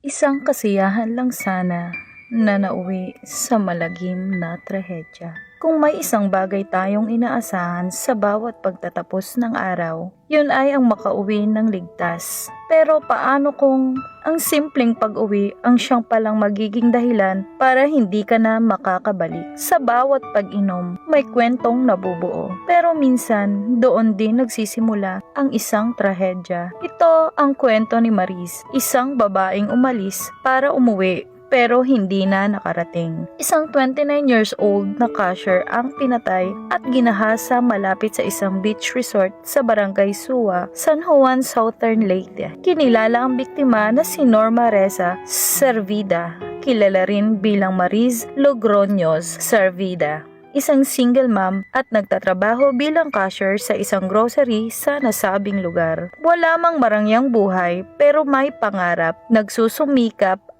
Isang kasiyahan lang sana na nauwi sa malagim na trahedya. Kung may isang bagay tayong inaasahan sa bawat pagtatapos ng araw, yun ay ang makauwi ng ligtas. Pero paano kung ang simpleng pag-uwi ang siyang palang magiging dahilan para hindi ka na makakabalik? Sa bawat pag-inom, may kwentong nabubuo. Pero minsan, doon din nagsisimula ang isang trahedya. Ito ang kwento ni Maris, isang babaeng umalis para umuwi pero hindi na nakarating. Isang 29 years old na cashier ang pinatay at ginahasa malapit sa isang beach resort sa Barangay Suwa, San Juan, Southern Leyte. Kinilala ang biktima na si Norma Reza Servida, kilala rin bilang Maris Logroños Servida. Isang single mom at nagtatrabaho bilang cashier sa isang grocery sa nasabing lugar. Wala mang marangyang buhay pero may pangarap, nagsusumikap